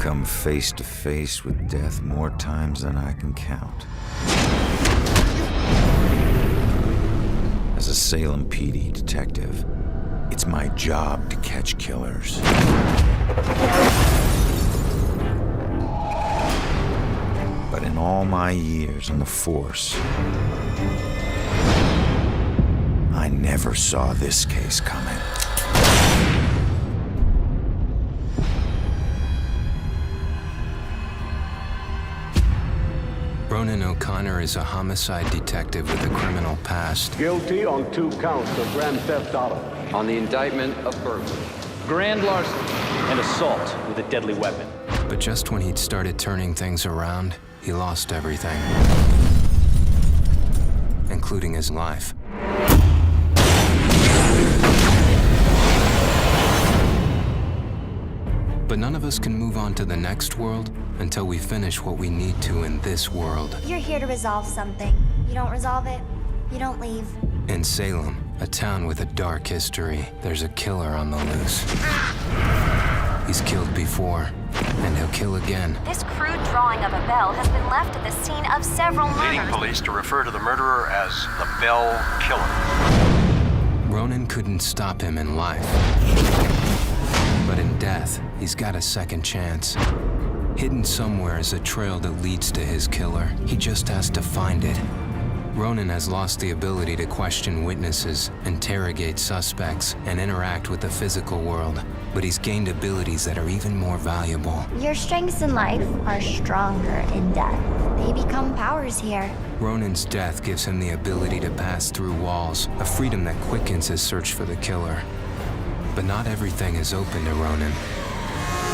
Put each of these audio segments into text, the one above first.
come face to face with death more times than I can count. As a Salem PD detective, it's my job to catch killers. But in all my years on the force, I never saw this case coming. Ronan O'Connor is a homicide detective with a criminal past. Guilty on 2 counts of grand theft auto. On the indictment of burglary, grand larceny, and assault with a deadly weapon. But just when he'd started turning things around, he lost everything, including his life. But none of us can move on to the next world until we finish what we need to in this world. You're here to resolve something. You don't resolve it, you don't leave. In Salem, a town with a dark history, there's a killer on the loose. He's killed before, and he'll kill again. This crude drawing of a bell has been left at the scene of several Leading murders. police to refer to the murderer as the Bell Killer. Ronan couldn't stop him in life. But in death, he's got a second chance. Hidden somewhere is a trail that leads to his killer. He just has to find it. Ronan has lost the ability to question witnesses, interrogate suspects, and interact with the physical world. But he's gained abilities that are even more valuable. Your strengths in life are stronger in death. They become powers here. Ronan's death gives him the ability to pass through walls, a freedom that quickens his search for the killer. But not everything is open to Ronan.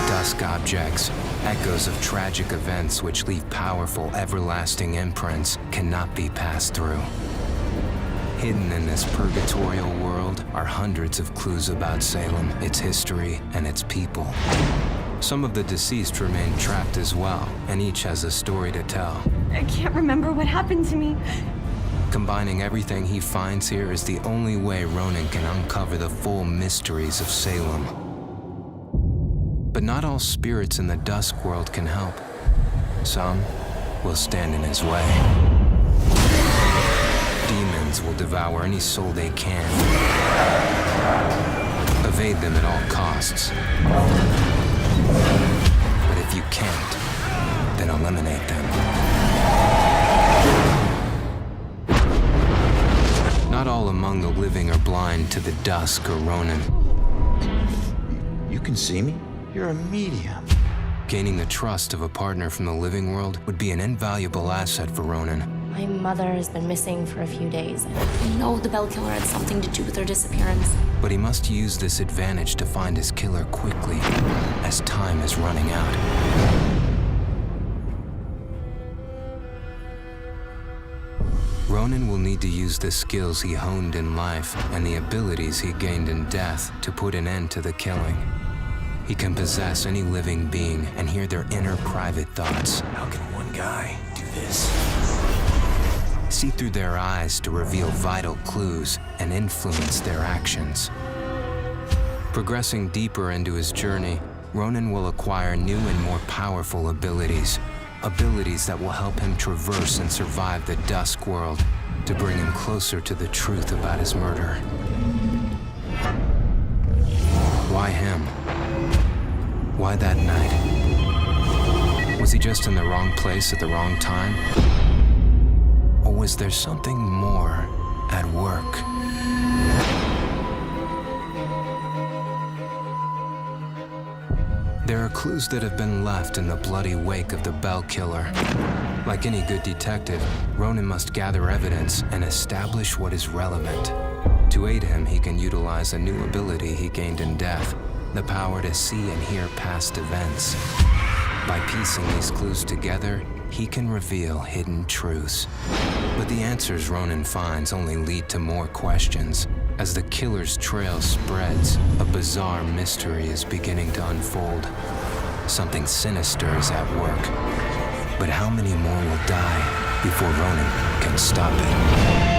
Dusk objects, echoes of tragic events which leave powerful, everlasting imprints, cannot be passed through. Hidden in this purgatorial world are hundreds of clues about Salem, its history, and its people. Some of the deceased remain trapped as well, and each has a story to tell. I can't remember what happened to me. Combining everything he finds here is the only way Ronan can uncover the full mysteries of Salem. But not all spirits in the dusk world can help. Some will stand in his way. Demons will devour any soul they can. Evade them at all costs. But if you can't, then eliminate them. Not all among the living are blind to the dusk or Ronan. You can see me? You're a medium. Gaining the trust of a partner from the living world would be an invaluable asset for Ronan. My mother has been missing for a few days. I know the Bell Killer had something to do with her disappearance. But he must use this advantage to find his killer quickly, as time is running out. Ronan will need to use the skills he honed in life and the abilities he gained in death to put an end to the killing. He can possess any living being and hear their inner private thoughts. How can one guy do this? See through their eyes to reveal vital clues and influence their actions. Progressing deeper into his journey, Ronan will acquire new and more powerful abilities. Abilities that will help him traverse and survive the dusk world to bring him closer to the truth about his murder. Why him? Why that night? Was he just in the wrong place at the wrong time? Or was there something more at work? There are clues that have been left in the bloody wake of the Bell Killer. Like any good detective, Ronan must gather evidence and establish what is relevant. To aid him, he can utilize a new ability he gained in death, the power to see and hear past events. By piecing these clues together, he can reveal hidden truths. But the answers Ronan finds only lead to more questions. As the killer's trail spreads, a bizarre mystery is beginning to unfold. Something sinister is at work. But how many more will die before Ronan can stop it?